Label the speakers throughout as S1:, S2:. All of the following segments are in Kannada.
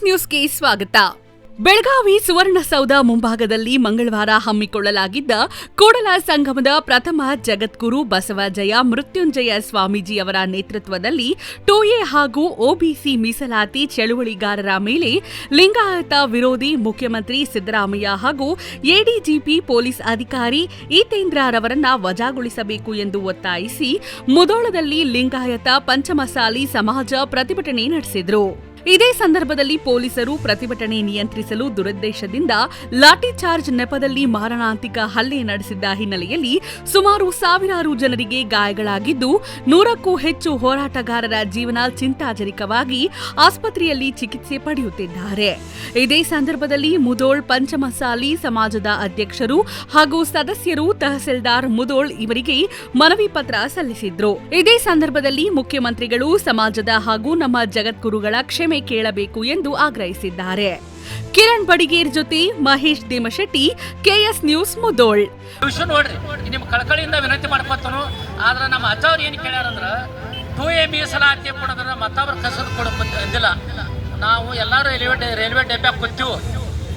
S1: ನ್ಯೂಸ್ಗೆ ಸ್ವಾಗತ. ಬೆಳಗಾವಿ ಸುವರ್ಣಸೌಧ ಮುಂಭಾಗದಲ್ಲಿ ಮಂಗಳವಾರ ಹಮ್ಮಿಕೊಳ್ಳಲಾಗಿದ್ದ ಕೂಡಲ ಸಂಗಮದ ಪ್ರಥಮ ಜಗದ್ಗುರು ಬಸವಜಯ ಮೃತ್ಯುಂಜಯ ಸ್ವಾಮೀಜಿ ಅವರ ನೇತೃತ್ವದಲ್ಲಿ 2A ಹಾಗೂ OBC ಮೀಸಲಾತಿ ಚಳುವಳಿಗಾರರ ಮೇಲೆ ಲಿಂಗಾಯತ ವಿರೋಧಿ ಮುಖ್ಯಮಂತ್ರಿ ಸಿದ್ದರಾಮಯ್ಯ ಹಾಗೂ ಎಡಿಜಿಪಿ ಪೊಲೀಸ್ ಅಧಿಕಾರಿ ಈತೇಂದ್ರರವರನ್ನ ವಜಾಗೊಳಿಸಬೇಕು ಎಂದು ಒತ್ತಾಯಿಸಿ ಮುಧೋಳದಲ್ಲಿ ಲಿಂಗಾಯತ ಪಂಚಮಸಾಲಿ ಸಮಾಜ ಪ್ರತಿಭಟನೆ ನಡೆಸಿದರು. ಇದೇ ಸಂದರ್ಭದಲ್ಲಿ ಪೊಲೀಸರು ಪ್ರತಿಭಟನೆ ನಿಯಂತ್ರಿಸಲು ದುರುದ್ದೇಶದಿಂದ ಲಾಠಿ ಚಾರ್ಜ್ ನೆಪದಲ್ಲಿ ಮಾರಣಾಂತಿಕ ಹಲ್ಲೆ ನಡೆಸಿದ್ದ ಹಿನ್ನೆಲೆಯಲ್ಲಿ ಸುಮಾರು ಸಾವಿರಾರು ಜನರಿಗೆ ಗಾಯಗಳಾಗಿದ್ದು 100ಕ್ಕೂ ಹೆಚ್ಚು ಹೋರಾಟಗಾರರ ಜೀವನ ಚಿಂತಾಜನಕವಾಗಿ ಆಸ್ಪತ್ರೆಯಲ್ಲಿ ಚಿಕಿತ್ಸೆ ಪಡೆಯುತ್ತಿದ್ದಾರೆ. ಇದೇ ಸಂದರ್ಭದಲ್ಲಿ ಮುಧೋಳ್ ಪಂಚಮಸಾಲಿ ಸಮಾಜದ ಅಧ್ಯಕ್ಷರು ಹಾಗೂ ಸದಸ್ಯರು ತಹಸೀಲ್ದಾರ್ ಮುಧೋಳ್ ಇವರಿಗೆ ಮನವಿ ಪತ್ರ ಸಲ್ಲಿಸಿದ್ರು. ಇದೇ ಸಂದರ್ಭದಲ್ಲಿ ಮುಖ್ಯಮಂತ್ರಿಗಳು ಸಮಾಜದ ಹಾಗೂ ನಮ್ಮ ಜಗದ್ಗುರುಗಳ ಕ್ಷಮೆ ಕೇಳಬೇಕು ಎಂದು ಆಗ್ರಹಿಸಿದ್ದಾರೆ. ಕಿರಣ್ ಬಡಿಗೇರ್ ಜೊತೆ ಮಹೇಶ್ ದೇಮಶೆಟ್ಟಿ, KS ನ್ಯೂಸ್ ಮುಧೋಳ್.
S2: ನೋಡ್ರಿ, ನಿಮ್ ಕಳಕಳಿಯಿಂದ ವಿನಂತಿ ಮಾಡ್ಕೊತನು. ಆದ್ರೆ ನಮ್ಮ ಅಜ್ಜವ್ರು ಏನ್ ಕೇಳ್ಯಾರಂದ್ರ 2A ಮೀಸಲಾತಿ ಕೊಡೋದ್ರ ಮತ್ತೊಬ್ರ ಕಸದ್ ಕೊಡೋಕ್ ಅಂದಿಲ್ಲ. ನಾವು ಎಲ್ಲಾರು ರೈಲ್ವೆ ಡೆಬ್ಯಾಗ ಕೂತೀವಿ.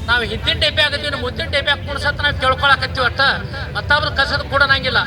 S2: ನಾವು ಹಿಂದಿನ ಡೆಬ್ಬೆ ಆಗತ್ತೀವಿ, ಮುದ್ದಿನ ಡೆಬ್ಯಾಗ ಕುಡ್ಸತ್ ನಾವು ಕೇಳ್ಕೊಳಕತ್ತೀವಿ. ಒಟ್ಟ ಮತ್ತೊಬ್ರ ಕಸದ್ ಕೊಡೋಣಂಗಿಲ್ಲ.